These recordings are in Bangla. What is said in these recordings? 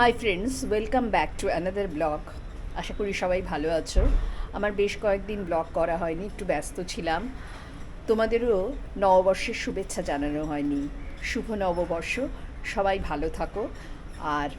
High friends, welcome back to another blog. আশা করি সবাই ভালো আছো। আমার বেশ কয়েকদিন ব্লগ করা হয়নি, একটু ব্যস্ত ছিলাম। তোমাদেরও নববর্ষের শুভেচ্ছা জানানো হয়নি। শুভ নববর্ষ, সবাই ভালো থাকো আর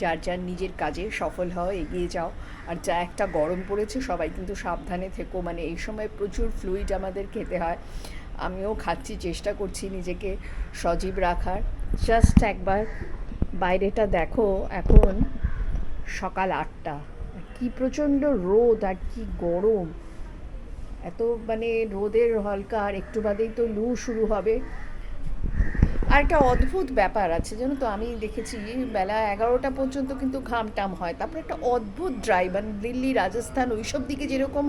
যার যার নিজের কাজে সফল হও, এগিয়ে যাও। আর যা একটা গরম পড়েছে, সবাই কিন্তু সাবধানে থেকো। মানে এই সময় প্রচুর ফ্লুইড আমাদের খেতে হয়, আমিও খাচ্ছি, চেষ্টা করছি নিজেকে সজীব রাখার। জাস্ট একবার বাইরেটা দেখো, এখন সকাল 8টা, কি প্রচণ্ড রোদ আর কি গরম। এত মানে রোদের হালকা, আর একটু বাদেই তো লু শুরু হবে। আর একটা অদ্ভুত ব্যাপার আছে জানো তো, আমি দেখেছি বেলা 11টা পর্যন্ত কিন্তু ঘাম টাম হয়, তারপরে একটা অদ্ভুত ড্রাই, মানে দিল্লি রাজস্থান ওইসব দিকে যেরকম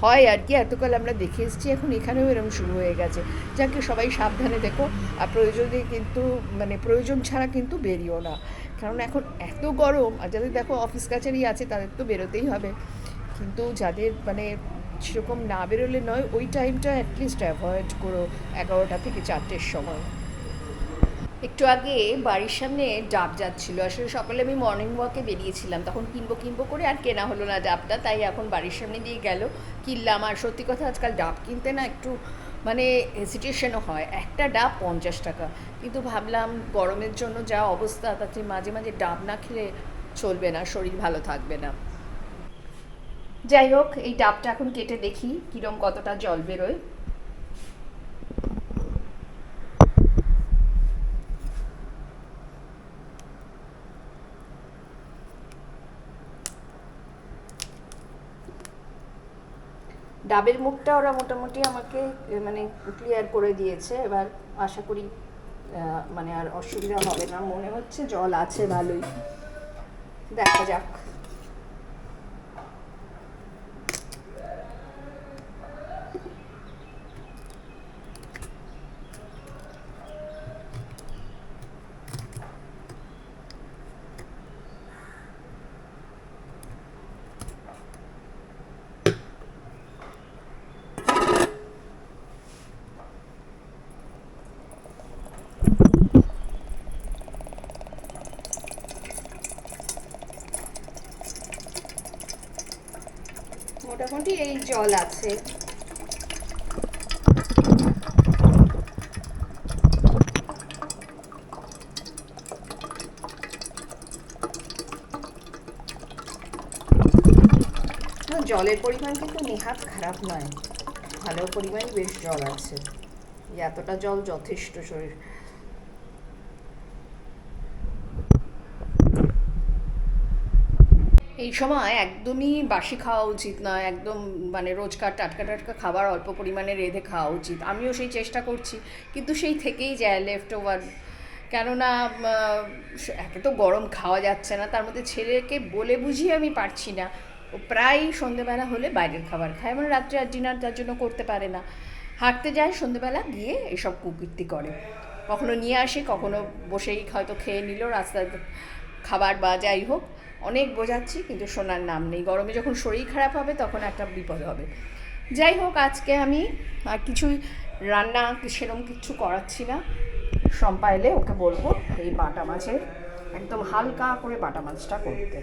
হয় আর কি, এতকাল আমরা দেখে এসেছি, এখন এখানেও এরকম শুরু হয়ে গেছে। যাকে সবাই সাবধানে দেখো, আর প্রয়োজনে কিন্তু মানে প্রয়োজন ছাড়া কিন্তু বেরিও না, কারণ এখন এত গরম। আর যাদের দেখো অফিস কাছারি আছে তাদের তো বেরোতেই হবে, কিন্তু যাদের মানে সেরকম না বেরোলে নয়, ওই টাইমটা অ্যাটলিস্ট অ্যাভয়েড করো, 11টা থেকে 4টের সময়। একটু আগে বাড়ির সামনে ডাব যাচ্ছিল, আসলে সকালে আমি মর্নিং ওয়াকে বেরিয়েছিলাম, তখন কিনবো কিনবো করে আর কেনা হলো না ডাবটা, তাই এখন বাড়ির সামনে দিয়ে গেল, কিনলাম। আর সত্যি কথা, আজকাল ডাব কিনতে না একটু মানে হেসিটেশনও হয়। একটা ডাব 50 টাকা, কিন্তু ভাবলাম গরমের জন্য যা অবস্থা, তাতে মাঝে মাঝে ডাব না খেলে চলবে না, শরীর ভালো থাকবে না। যাই হোক, এই ডাবটা এখন কেটে দেখি কিরম কতটা জল বেরোয়। ডাবের মুখটা ওরা মোটামুটি আমাকে মানে ক্লিয়ার করে দিয়েছে, এবার আশা করি মানে আর অসুবিধা হবে না, মনে হচ্ছে জল আছে ভালোই, দেখা যাক। মোটামুটি এই জল আছে। জলের পরিমাণ কিন্তু নেহাত খারাপ নয়, ভালো পরিমাণই বেশ জল আছে, এতটা জল যথেষ্ট শরীর। এই সময় একদমই বাসি খাওয়া উচিত নয়, একদম মানে রোজকার টাটকা টাটকা খাবার অল্প পরিমাণে রেঁধে খাওয়া উচিত। আমিও সেই চেষ্টা করছি, কিন্তু সেই থেকেই যায় লেফট ওভার। কেননা একে তো গরম খাওয়া যাচ্ছে না, তার মধ্যে ছেলেকে বলে বুঝিয়ে আমি পারছি না, ও প্রায় সন্ধেবেলা হলে বাইরের খাবার খায়, মানে রাত্রে আর ডিনার তার জন্য করতে পারে না। হাঁটতে যায় সন্ধেবেলা, গিয়ে এসব কুকীর্তি করে, কখনো নিয়ে আসে, কখনো বসেই হয়তো খেয়ে নিল রাস্তার খাবার বা যাই হোক। অনেক বোঝাচ্ছি কিন্তু শোনার নাম নেই, গরমে যখন শরীর খারাপ হবে তখন একটা বিপদ হবে। যাই হোক, আজকে আমি আর কিছুই রান্না সেরকম কিছু করাচ্ছি না, শম্পা এলে ওকে বলবো এই বাটা মাছের একদম হালকা করে বাটা মাছটা করতে।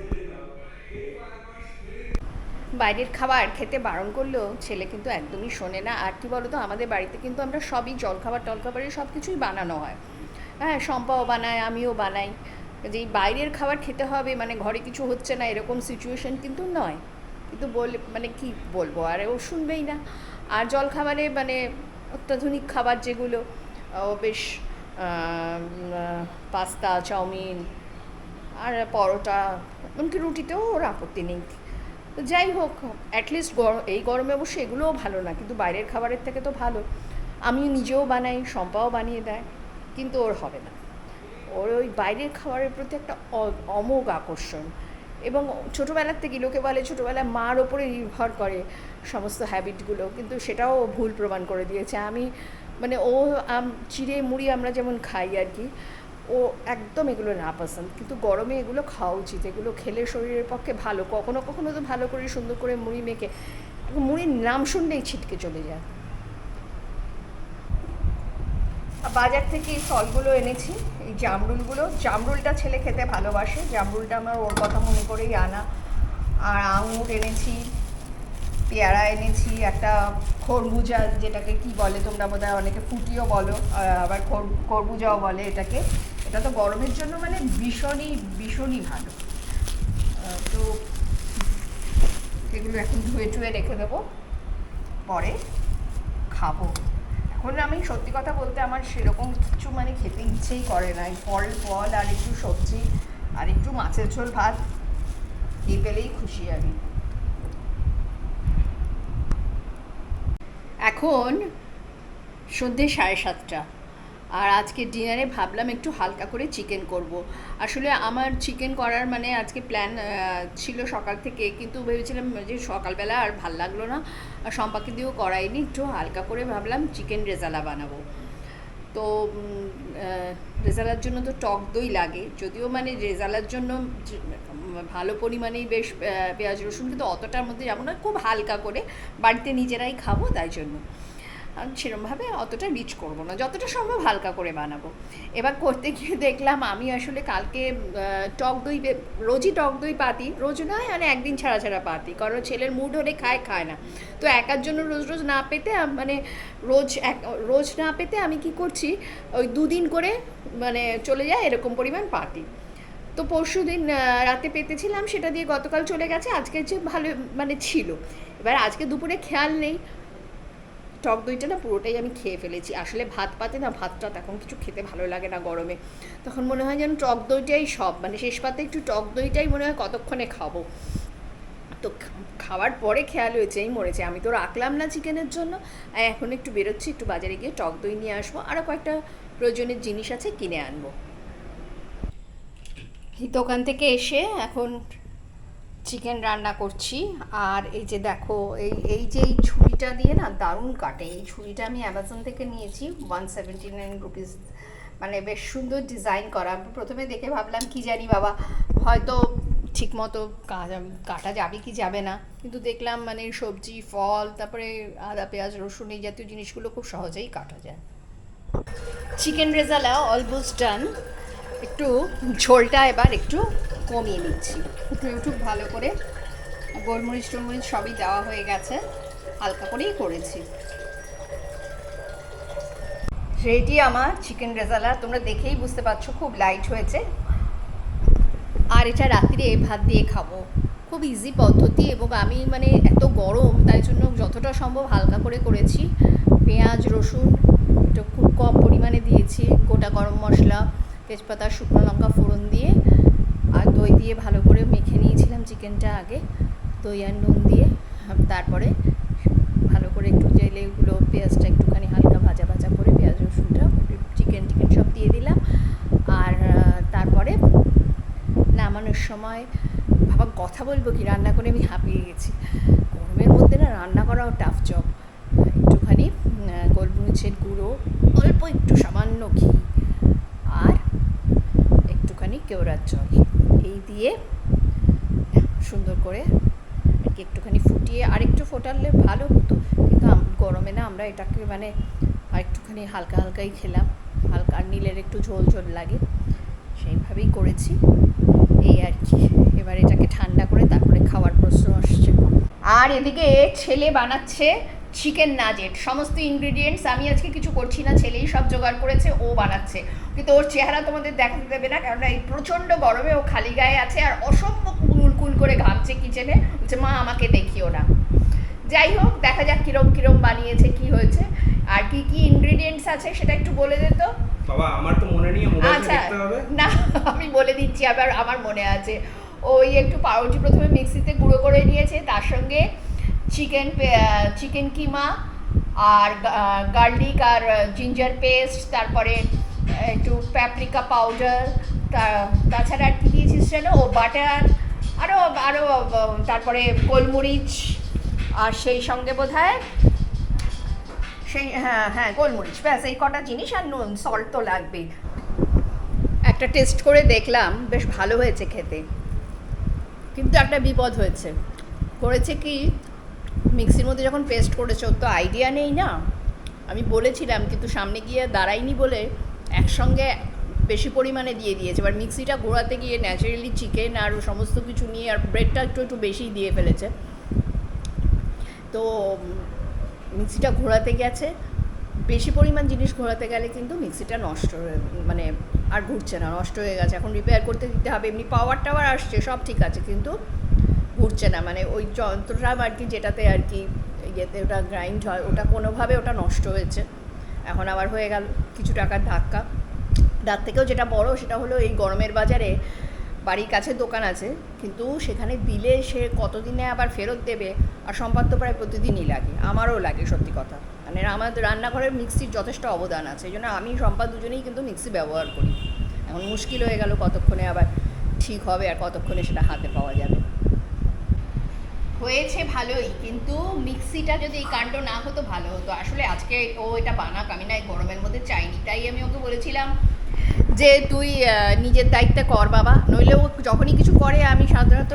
বাইরের খাবার খেতে বারণ করলেও ছেলে কিন্তু একদমই শোনে না। আর কি বলতো, আমাদের বাড়িতে কিন্তু আমরা সবই জলখাবার টলখাবারের সব কিছুই বানানো হয়, হ্যাঁ, শম্পাও বানায়, আমিও বানাই। যেই বাইরের খাবার খেতে হবে মানে ঘরে কিছু হচ্ছে না এরকম সিচুয়েশন কিন্তু নয়, কিন্তু মানে কি বলবো, আর ও শুনবেই না। আর জলখাবারে মানে অত্যাধুনিক খাবার যেগুলো, ও বেশ পাস্তা, চাউমিন আর পরোটা, এমনকি রুটিতেও ওর আপত্তি নেই। তো যাই হোক, অ্যাটলিস্ট এই গরমে অবশ্য এগুলোও ভালো না, কিন্তু বাইরের খাবারের থেকে তো ভালো। আমি নিজেও বানাই, শম্পাও বানিয়ে দেয়, কিন্তু ওর হবে না। ওর ওই বাইরের খাবারের প্রতি একটা অমোঘ আকর্ষণ। এবং ছোটোবেলার থেকে লোকে বলে ছোটোবেলায় মার ওপরে নির্ভর করে সমস্ত হ্যাবিটগুলো, কিন্তু সেটাও ভুল প্রমাণ করে দিয়েছে। আমি মানে ও চিড়ে মুড়ি আমরা যেমন খাই আর কি, ও একদম এগুলো না পছন্দ, কিন্তু গরমে এগুলো খাওয়া উচিত, এগুলো খেলে শরীরের পক্ষে ভালো। কখনো কখনো তো ভালো করে সুন্দর করে মুড়ি মেখে, মুড়ির নাম শুনলেই ছিটকে চলে যায়। বাজার থেকে এই ফলগুলো এনেছি, এই জামরুলগুলো। জামরুলটা ছেলে খেতে ভালোবাসে, জামরুলটা আমার ওর কথা মনে করেই আনা। আর আঙুর এনেছি, পেয়ারা এনেছি, একটা খরবুজা, যেটাকে কি বলে তোমরা বোধহয় অনেকে ফুটিও বলো, আবার খরবুজাও বলে এটাকে। এটা তো গরমের জন্য মানে ভীষণই ভীষণই ভালো। তো এগুলো এখন ধুয়ে টুয়ে রেখে দেবো, পরে খাবো। এখন আমি সত্যি কথা বলতে আমার সেরকম কিছু মানে খেতে ইচ্ছেই করে না। ফল আর একটু সবজি আর একটু মাছের ঝোল ভাত এই পেলেই খুশি আমি। এখন সন্ধ্যে 7:30, আর আজকে ডিনারে ভাবলাম একটু হালকা করে চিকেন করব। আসলে আমার চিকেন করার মানে আজকে প্ল্যান ছিল সকাল থেকে, কিন্তু ভেবেছিলাম যে সকালবেলা আর ভাল লাগলো না, আর সম্পাকে দিয়েও করাইনি। একটু হালকা করে ভাবলাম চিকেন রেজালা বানাবো। তো রেজালার জন্য তো টক দই লাগে, যদিও মানে রেজালার জন্য ভালো পরিমাণেই বেশ পেঁয়াজ রসুন, কিন্তু অতটার মধ্যে যাবো না, খুব হালকা করে বাড়িতে নিজেরাই খাবো তাই জন্য সেরকমভাবে অতটা রিচ করবো না, যতটা সম্ভব হালকা করে বানাবো। এবার করতে গিয়ে দেখলাম আমি আসলে কালকে টক দই, রোজই টক দই পাতি, রোজ নয় মানে একদিন ছাড়া ছাড়া পাতি, কারণ ছেলের মুড হলে খায় না। তো একার জন্য রোজ না পেতে মানে রোজ না পেতে আমি কি করছি, ওই 2 দিন করে মানে চলে যায় এরকম পরিমাণ পাতি। তো পরশু দিন রাতে পেতেছিলাম, সেটা দিয়ে গতকাল চলে গেছে, আজকে যে ভালো মানে ছিল। এবার আজকে দুপুরে খেয়াল নেই, টক দইটা না পুরোটাই আমি খেয়ে ফেলেছি। আসলে ভাত পাতে না, ভাতটা তখন কিছু খেতে ভালো লাগে না গরমে, তখন মনে হয় যেন টক দইটাই সব, মানে শেষ পাতে একটু টক দইটাই মনে হয় কতক্ষণে খাবো। তো খাওয়ার পরে খেয়াল হয়েছে এই মরেছে, আমি তো রাখলাম না চিকেনের জন্য। আর এখন একটু বেরোচ্ছি, একটু বাজারে গিয়ে টক দই নিয়ে আসবো, আরও কয়েকটা প্রয়োজনের জিনিস আছে কিনে আনবো। এই দোকান থেকে এসে এখন চিকেন রান্না করছি। আর এই যে দেখো, এই যে এই ছুরিটা দিয়ে না দারুণ কাটে। এই ছুরিটা আমি অ্যামাজন থেকে নিয়েছি, 179 রুপিস, মানে বেশ সুন্দর ডিজাইন করা। প্রথমে দেখে ভাবলাম কি জানি বাবা, হয়তো ঠিক মতো কাটা যাবে কি যাবে না, কিন্তু দেখলাম মানে সবজি, ফল, তারপরে আদা পেঁয়াজ রসুন এই জাতীয় জিনিসগুলো খুব সহজেই কাটা যায়। Chicken rezala almost done. একটু ঝোলটা এবার একটু কমিয়ে নিচ্ছি, একটু ভালো করে গোলমরিচ টোলমরিচ সবই দেওয়া হয়ে গেছে, হালকা করেই করেছি। রেডি আমার চিকেন রেজালা, তোমরা দেখেই বুঝতে পারছো খুব লাইট হয়েছে। আর এটা রাত্রিরে ভাত দিয়ে খাবো, খুব ইজি পদ্ধতি। এবং আমি মানে এত গরম তাই জন্য যতটা সম্ভব হালকা করে করেছি। পেঁয়াজ রসুন এটা খুব কম পরিমাণে দিয়েছি, গোটা গরম মশলা, তেজপাতা, শুকনো লঙ্কা ফোড়ন দিয়ে আর দই দিয়ে ভালো করে মেখে নিয়েছিলাম চিকেনটা আগে, দই আর নুন দিয়ে। তারপরে ভালো করে একটু জেলেগুলো, পেঁয়াজটা একটুখানি হালকা ভাজা ভাজা করে পেঁয়াজ রসুনটা, চিকেন সব দিয়ে দিলাম। আর তারপরে নামানোর সময় বাবা কথা বলবো কি, রান্না করে আমি হাঁপিয়ে গেছি। গরমের মধ্যে না রান্না করাও টাফ জব। একটুখানি গোলমরিচের গুঁড়ো, অল্প একটু সামান্য ঘি আর একটুখানি কেওড়ার জল, এই দিয়ে সুন্দর করে একটুখানি ফুটিয়ে, আর একটু ফোটালে ভালো হতো, কিন্তু গরমে না আমরা এটাকে মানে আর একটুখানি হালকা হালকাই খেলাম, হালকা, আর নীলের একটু ঝোল ঝোল লাগে, সেইভাবেই করেছি এই আর কি। এবার এটাকে ঠান্ডা করে তারপরে খাওয়ার প্রশ্ন আসছে। আর এদিকে ছেলে বানাচ্ছে চিকেন নাগেট, সমস্ত ইনগ্রিডিয়েন্টস আমি আজকে কিছু করছি না, ছেলেই সব জোগাড় করেছে, ও বানাচ্ছে। কিন্তু ওর চেহারা তোমাদের দেখাতে দেবে না, কারণ এই প্রচণ্ড গরমে ও খালি গায়ে আছে আর অসম্ভব কুলকুল করে ঘামছে কিচেনে, বলছে মা আমাকে দেখিও না। যাই হোক, দেখা যাক কিরম বানিয়েছে, কি হয়েছে, আর কি কি ইনগ্রিডিয়েন্টস আছে সেটা একটু বলে দে তো বাবা। আমার তো মনে নেই, আচ্ছা না আমি বলে দিচ্ছি, আবার আমার মনে আছে। ওই একটু পাউরুটি প্রথমে মিক্সিতে গুঁড়ো করে নিয়েছে, তার সঙ্গে চিকেন কিমা আর গার্লিক আর জিঞ্জার পেস্ট, তারপরে একটু প্যাপ্রিকা পাউডার, তাছাড়া আর কি দিয়েছিস যেন, ও বাটার, আরও তারপরে গোলমরিচ, আর সেই সঙ্গে বোধহয় সেই হ্যাঁ গোলমরিচ, ব্যাস এই কটা জিনিস, আর নুন, সল্ট তো লাগবেই। একটা টেস্ট করে দেখলাম, বেশ ভালো হয়েছে খেতে, কিন্তু একটা বিপদ হয়েছে। করেছে কি, মিক্সির মধ্যে যখন পেস্ট করেছে, ওর তো আইডিয়া নেই না, আমি বলেছিলাম কিন্তু সামনে গিয়ে দাঁড়াইনি বলে একসঙ্গে বেশি পরিমাণে দিয়ে দিয়েছে। এবার মিক্সিটা ঘোরাতে গিয়ে ন্যাচারালি চিকেন আর সমস্ত কিছু নিয়ে আর ব্রেডটা একটু একটু বেশি দিয়ে ফেলেছে, তো মিক্সিটা ঘোরাতে গেছে। বেশি পরিমাণ জিনিস ঘোরাতে গেলে কিন্তু মিক্সিটা নষ্ট হয়ে মানে আর ঘুরছে না, নষ্ট হয়ে গেছে। এখন রিপেয়ার করতে দিতে হবে। এমনি পাওয়ার টাওয়ার আসছে, সব ঠিক আছে, কিন্তু ঘুরছে না, মানে ওই যন্ত্রটা আর কি যেটাতে আর কি ইয়েতে ওটা গ্রাইন্ড হয় ওটা কোনোভাবে ওটা নষ্ট হয়েছে। এখন আবার হয়ে গেল কিছু টাকার ধাক্কা। তার থেকেও যেটা বড় সেটা হলো এই গরমের বাজারে বাড়ির কাছে দোকান আছে, কিন্তু সেখানে দিলে সে কতদিনে আবার ফেরত দেবে, আর সম্পদ তো প্রায় প্রতিদিনই লাগে, আমারও লাগে সত্যি কথা। মানে আমাদের রান্নাঘরের মিক্সির যথেষ্ট অবদান আছে, এই জন্য আমি সম্পদ দুজনেই কিন্তু মিক্সি ব্যবহার করি। এখন মুশকিল হয়ে গেল কতক্ষণে আবার ঠিক হবে আর কতক্ষণে সেটা হাতে পাওয়া যাবে। হয়েছে ভালোই, কিন্তু মিক্সিটা যদি এই কাণ্ড না হতো ভালো হতো। আসলে আজকে ও এটা বানাক, আমি না এই গরমের মধ্যে চাইনি, তাই আমি ওকে বলেছিলাম যে তুই নিজের দায়িত্বে কর বাবা, নইলে ও যখনই কিছু করে আমি সাধারণত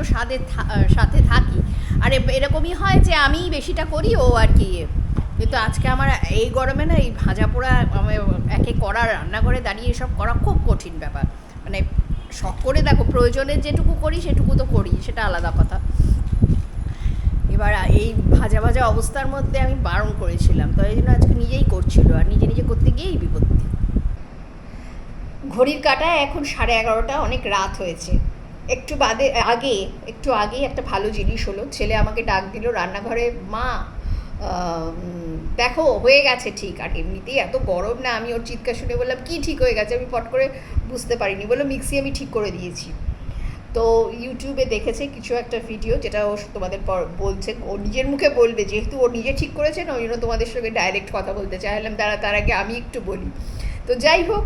সাথে থাকি, আর এরকমই হয় যে আমি বেশিটা করি ও আর কি। কিন্তু আজকে আমার এই গরমে না এই ভাজা পোড়া একে করা, রান্নাঘরে দাঁড়িয়ে এসব করা খুব কঠিন ব্যাপার। মানে শখ করে দেখো, প্রয়োজনের যেটুকু করি সেটুকু তো করি, সেটা আলাদা কথা। এবার এই ভাজা ভাজা অবস্থার মধ্যে আমি বারণ করেছিলাম, তো এই জন্য আজকে নিজেই করছিল, আর নিজে নিজে করতে গিয়েই বিপত্তি। ঘড়ির কাঁটায় এখন 11:30, অনেক রাত হয়েছে। একটু আগেই একটা ভালো জিনিস হলো, ছেলে আমাকে ডাক দিল রান্নাঘরে, মা দেখো হয়ে গেছে ঠিক। আর এমনিতেই এত গরম না, আমি ওর চিৎকার শুনে বললাম কি ঠিক হয়ে গেছে, আমি পট করে বুঝতে পারিনি। বললো মিক্সি আমি ঠিক করে দিয়েছি। তো ইউটিউবে দেখেছে কিছু একটা ভিডিও, যেটা ও তোমাদের বলছে, ও নিজের মুখে বলবে, যেহেতু ও নিজে ঠিক করেছে না, ওই জন্য তোমাদের সঙ্গে ডাইরেক্ট কথা বলতে চাইলাম। তার আগে আমি একটু বলি। তো যাই হোক,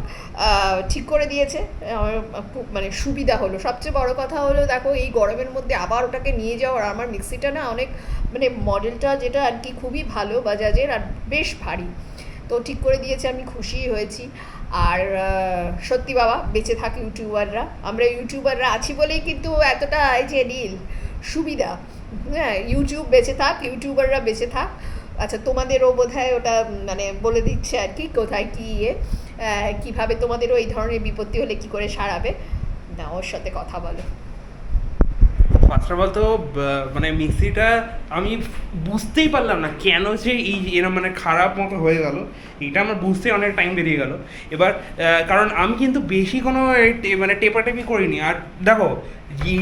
ঠিক করে দিয়েছে, আমার খুব মানে সুবিধা হলো। সবচেয়ে বড় কথা হলো দেখো এই গরমের মধ্যে আবার ওটাকে নিয়ে যাওয়ার, আমার মিক্সিটা না অনেক মানে মডেলটা যেটা আর কি খুবই ভালো বাজাজের, আর বেশ ভারী। তো ঠিক করে দিয়েছে, আমি খুশিই হয়েছি। আর সত্যি বাবা বেঁচে থাক ইউটিউবাররা, আমরা ইউটিউবাররা আছি বলেই কিন্তু এতটা এই যে নীল সুবিধা। হ্যাঁ, ইউটিউব বেঁচে থাক, ইউটিউবাররা বেঁচে থাক। আচ্ছা, তোমাদেরও বোধহয় ওটা মানে বলে দিচ্ছে আর কি কোথায় কী কীভাবে তোমাদেরও এই ধরনের বিপত্তি হলে কী করে সারাবে। না, ওর সাথে কথা বলো। ফার্স্ট অফ অল তো মানে মিক্সিটা আমি বুঝতেই পারলাম না কেন যে এরকম মানে খারাপ মতো হয়ে গেল, এটা আমার বুঝতে অনেক টাইম বেরিয়ে গেল। এবার কারণ আমি কিন্তু বেশি কোনো মানে টেপাটেপি করিনি। আর দেখো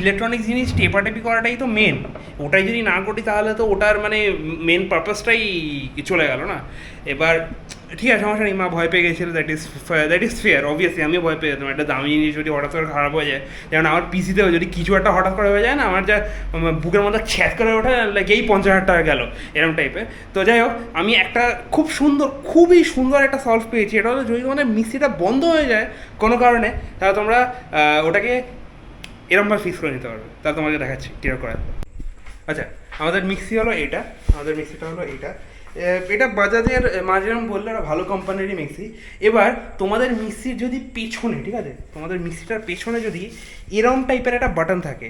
ইলেকট্রনিক জিনিস টেপাটেপি করাটাই তো মেন, ওটাই যদি না করি তাহলে তো ওটার মানে মেন পারপাসটাই চলে গেল না। এবার ঠিক আছে, সমস্যা নেই, মা ভয় পেয়ে গেছিলো, দ্যাট ইজ ফেয়ার। অবভিয়াসলি আমিও ভয় পেয়ে যেতাম, একটা দামি জিনিস যদি হঠাৎ করে খারাপ হয়ে যায়, যেমন আমার পিসিতেও যদি কিছু একটা হঠাৎ করে হয়ে যায় না, আমার যা বুকের মধ্যে ছ্যাঁচ করে ওঠে, লাইক এই 50,000 টাকা গেল এরকম টাইপের। তো যাই হোক, আমি একটা খুবই সুন্দর একটা সলভ পেয়েছি। এটা হলো যদি তোমাদের মিক্সিটা বন্ধ হয়ে যায় কোনো কারণে, তাহলে তোমরা ওটাকে এরকমভাবে ফিক্স করে নিতে পারবে। তাহলে তোমাকে দেখাচ্ছি ক্লিয়ার করার। আচ্ছা, আমাদের মিক্সিটা হলো এইটা। এটা বাজাজের, যেরকম বললে একটা ভালো কোম্পানিরই মিক্সি। এবার তোমাদের মিক্সির যদি পেছনে, ঠিক আছে, তোমাদের মিক্সিটার পেছনে যদি এরকম টাইপের একটা বাটন থাকে,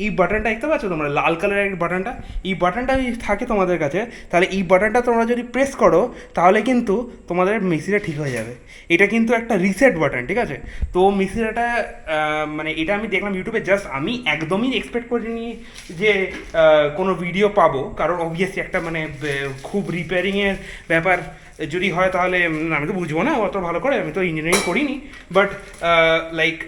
এই বাটনটা দেখতে পাচ্ছ তোমরা, লাল কালারের একটা বাটনটা, এই বাটনটা যদি থাকে তোমাদের কাছে, তাহলে এই বাটনটা তোমরা যদি প্রেস করো তাহলে কিন্তু তোমাদের মিক্সিটা ঠিক হয়ে যাবে। এটা কিন্তু একটা রিসেট বাটন, ঠিক আছে। তো মিক্সিটা মানে এটা আমি দেখলাম ইউটিউবে, জাস্ট আমি একদমই এক্সপেক্ট করিনি যে কোনো ভিডিও পাবো, কারণ অবভিয়াসলি একটা মানে খুব রিপেয়ারিংয়ের ব্যাপার যদি হয় তাহলে আমি তো বুঝবো না অত ভালো করে, আমি তো ইঞ্জিনিয়ারিং করিনি। বাট লাইক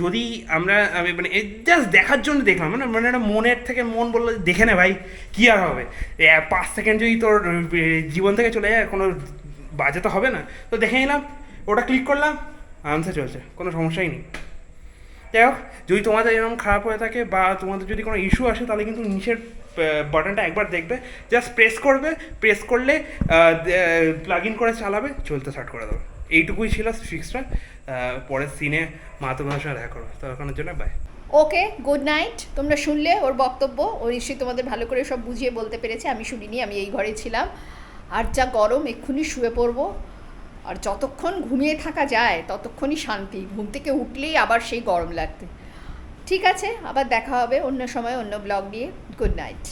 যদি আমি মানে জাস্ট দেখার জন্য দেখলাম, মানে একটা মনের থেকে মন বললো দেখে নে ভাই, কী আর হবে, 5 সেকেন্ড যদি তোর জীবন থেকে চলে যায়, কোনো বাজে তো হবে না। তো দেখে নিলাম, ওটা ক্লিক করলাম, আরামসে চলছে, কোনো সমস্যাই নেই। যাই হোক, যদি তোমাদের এরকম খারাপ হয়ে থাকে বা তোমাদের যদি কোনো ইস্যু আসে, তাহলে কিন্তু নিচের বাটনটা একবার দেখবে, জাস্ট প্রেস করলে প্লাগ ইন করে চালাবে, চলতে স্টার্ট করে দেবে। এইটুকুই ছিল ফিক্সটা। পরের সিনে মা তোমার সঙ্গে দেখা করো, তখনের জন্য বাই। Okay, good night. তোমরা শুনলে ওর বক্তব্য, ও নিশ্চয়ই তোমাদের ভালো করে সব বুঝিয়ে বলতে পেরেছে। আমি শুনিনি, আমি এই ঘরে ছিলাম। আর যা গরম, এক্ষুনি শুয়ে পড়বো। আর যতক্ষণ ঘুমিয়ে থাকা যায় ততক্ষণই শান্তি, ঘুম থেকে উঠলেই আবার সেই গরম লাগতে। ঠিক আছে, আবার দেখা হবে অন্য সময় অন্য ব্লগ নিয়ে। Good night.